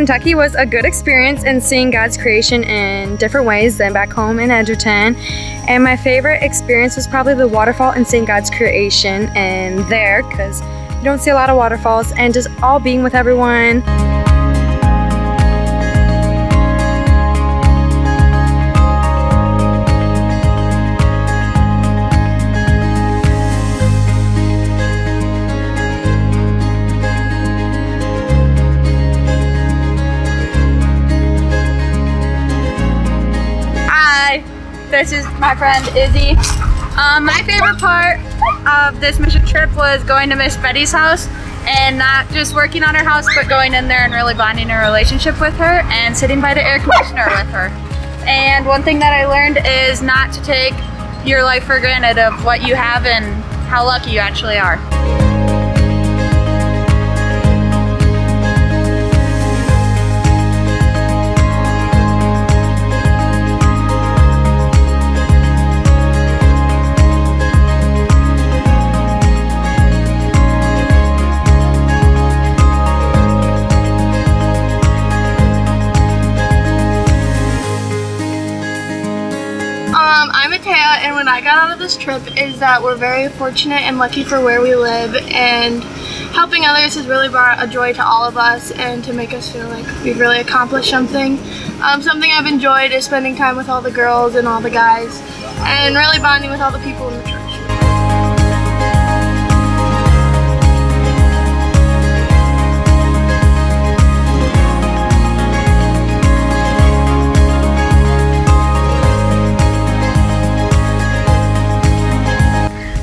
Kentucky was a good experience in seeing God's creation in different ways than back home in Edgerton. And my favorite experience was probably the waterfall and seeing God's creation in there, because you don't see a lot of waterfalls, and just all being with everyone. This is my friend Izzy. My favorite part of this mission trip was going to Miss Betty's house and not just working on her house, but going in there and really bonding a relationship with her and sitting by the air conditioner with her. And one thing that I learned is not to take your life for granted of what you have and how lucky you actually are. I'm Matea, and what I got out of this trip is that we're very fortunate and lucky for where we live, and helping others has really brought a joy to all of us and to make us feel like we've really accomplished something. Something I've enjoyed is spending time with all the girls and all the guys and really bonding with all the people in the church.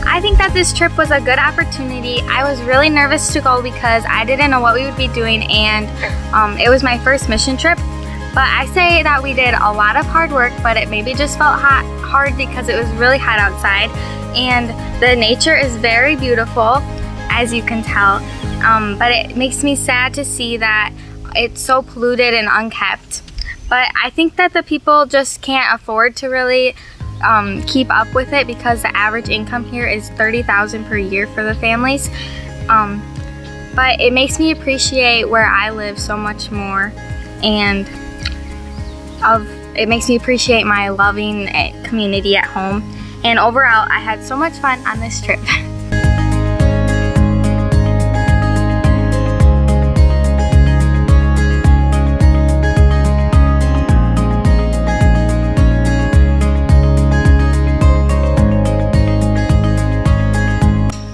I think that this trip was a good opportunity. I was really nervous to go because I didn't know what we would be doing, and it was my first mission trip. But I say that we did a lot of hard work, but it maybe just felt hard because it was really hot outside, and the nature is very beautiful, as you can tell. But it makes me sad to see that it's so polluted and unkept. But I think that the people just can't afford to really keep up with it, because the average income here is $30,000 per year for the families. But it makes me appreciate where I live so much more, and it makes me appreciate my loving community at home. And overall, I had so much fun on this trip.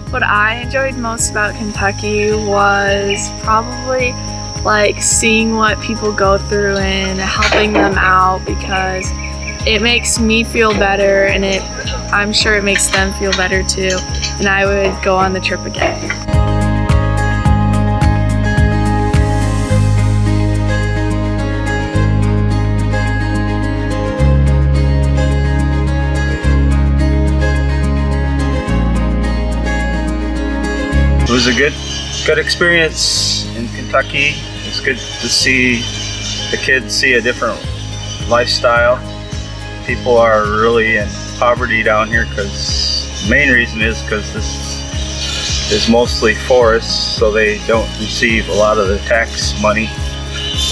What I enjoyed most about Kentucky was probably like seeing what people go through and helping them out, because it makes me feel better, and I'm sure it makes them feel better too, and I would go on the trip again. It was a good experience in Kentucky. It's good to see the kids see a different lifestyle. People are really in poverty down here, because the main reason is because this is mostly forest, so they don't receive a lot of the tax money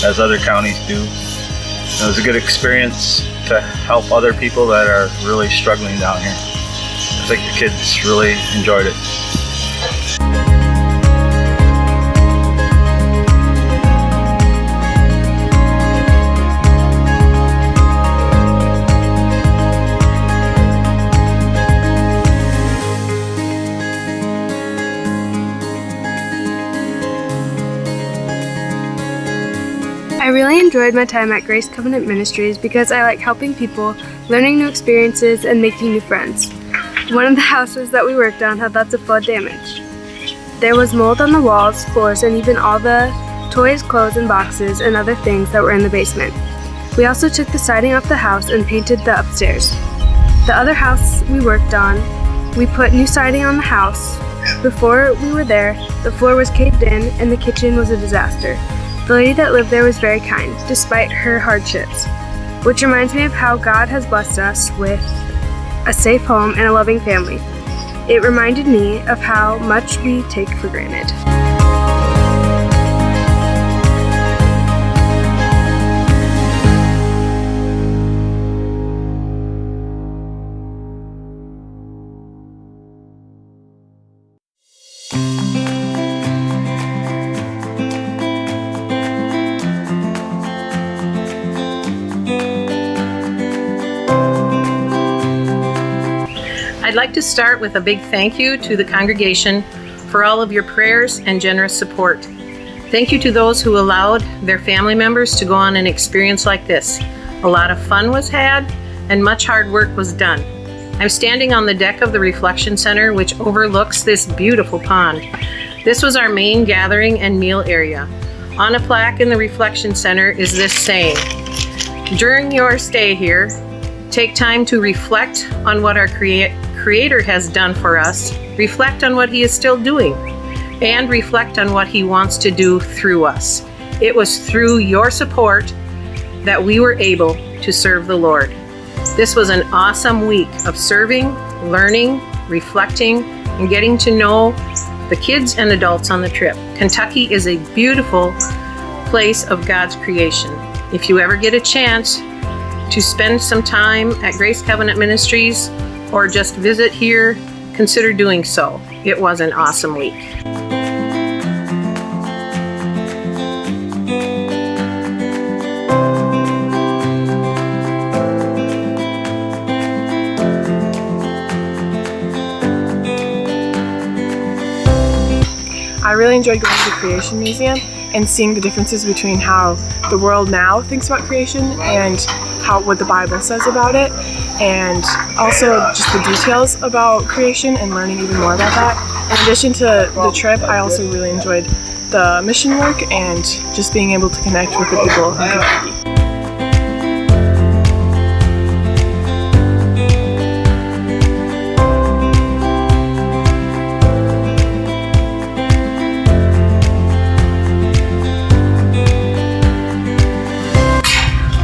as other counties do. It was a good experience to help other people that are really struggling down here. I think the kids really enjoyed it. I really enjoyed my time at Grace Covenant Ministries because I like helping people, learning new experiences, and making new friends. One of the houses that we worked on had lots of flood damage. There was mold on the walls, floors, and even all the toys, clothes, and boxes and other things that were in the basement. We also took the siding off the house and painted the upstairs. The other house we worked on, we put new siding on the house. Before we were there, the floor was caved in and the kitchen was a disaster. The lady that lived there was very kind, despite her hardships, which reminds me of how God has blessed us with a safe home and a loving family. It reminded me of how much we take for granted. I'd like to start with a big thank you to the congregation for all of your prayers and generous support. Thank you to those who allowed their family members to go on an experience like this. A lot of fun was had and much hard work was done. I'm standing on the deck of the Reflection Center, which overlooks this beautiful pond. This was our main gathering and meal area. On a plaque in the Reflection Center is this saying: during your stay here, take time to reflect on what our Creator has done for us, reflect on what He is still doing, and reflect on what He wants to do through us. It was through your support that we were able to serve the Lord. This was an awesome week of serving, learning, reflecting, and getting to know the kids and adults on the trip. Kentucky is a beautiful place of God's creation. If you ever get a chance to spend some time at Grace Covenant Ministries or just visit here, consider doing so. It was an awesome week. I really enjoyed going to the Creation Museum and seeing the differences between how the world now thinks about creation and what the Bible says about it, and also just the details about creation and learning even more about that. In addition to the trip, I also really enjoyed the mission work and just being able to connect with the people in Kentucky.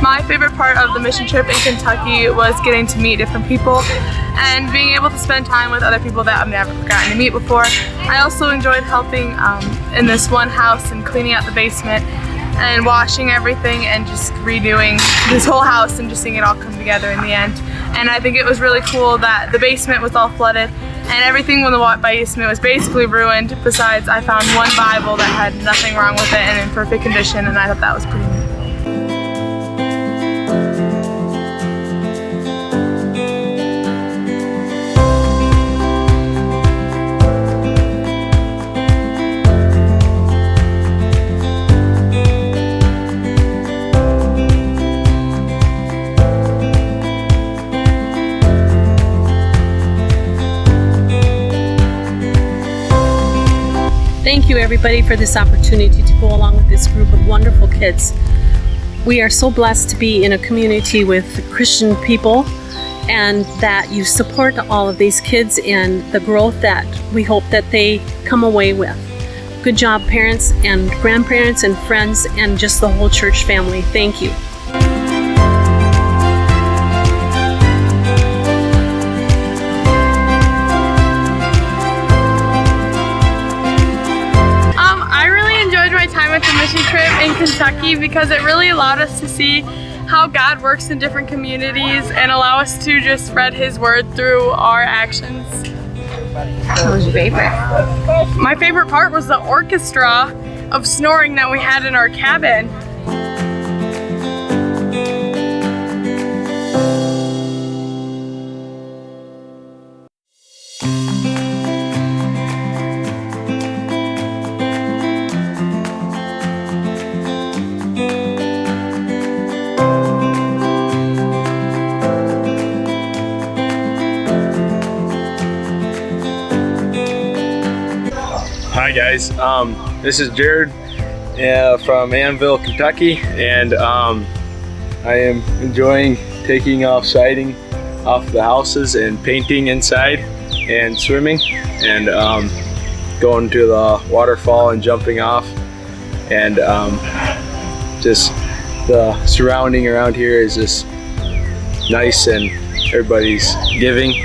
My favorite part of the mission trip in Kentucky was getting to meet different people and being able to spend time with other people that I've never gotten to meet before. I also enjoyed helping in this one house and cleaning out the basement and washing everything and just redoing this whole house and just seeing it all come together in the end. And I think it was really cool that the basement was all flooded and everything in the basement was basically ruined, besides I found one Bible that had nothing wrong with it and in perfect condition, and I thought that was pretty neat. Thank you everybody for this opportunity to go along with this group of wonderful kids. We are so blessed to be in a community with Christian people and that you support all of these kids and the growth that we hope that they come away with. Good job, parents and grandparents and friends and just the whole church family. Thank you. At the mission trip in Kentucky because it really allowed us to see how God works in different communities and allow us to just spread His word through our actions. What was your favorite? My favorite part was the orchestra of snoring that we had in our cabin. Hi guys, this is Jared from Annville, Kentucky, and I am enjoying taking off siding off the houses and painting inside and swimming and going to the waterfall and jumping off, and just the surrounding around here is just nice and everybody's giving.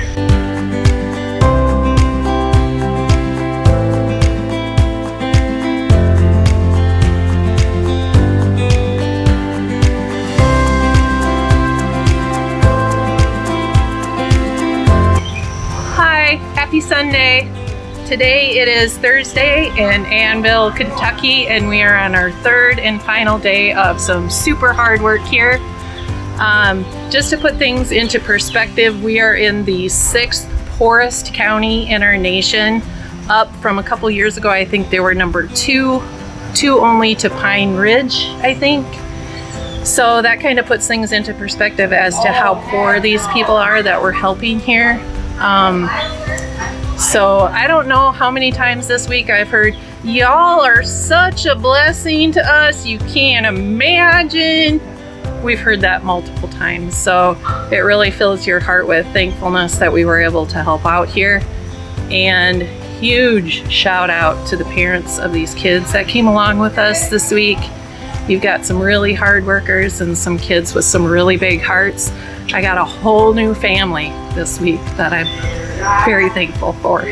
Happy Sunday. Today it is Thursday in Annville, Kentucky, and we are on our third and final day of some super hard work here. Just to put things into perspective, we are in the 6th poorest county in our nation, up from a couple years ago. I think they were number two only to Pine Ridge, I think. So that kind of puts things into perspective as to how poor these people are that we're helping here. So I don't know how many times this week I've heard, y'all are such a blessing to us, you can't imagine. We've heard that multiple times. So it really fills your heart with thankfulness that we were able to help out here. And huge shout out to the parents of these kids that came along with us this week. You've got some really hard workers and some kids with some really big hearts. I got a whole new family this week that I'm very thankful for.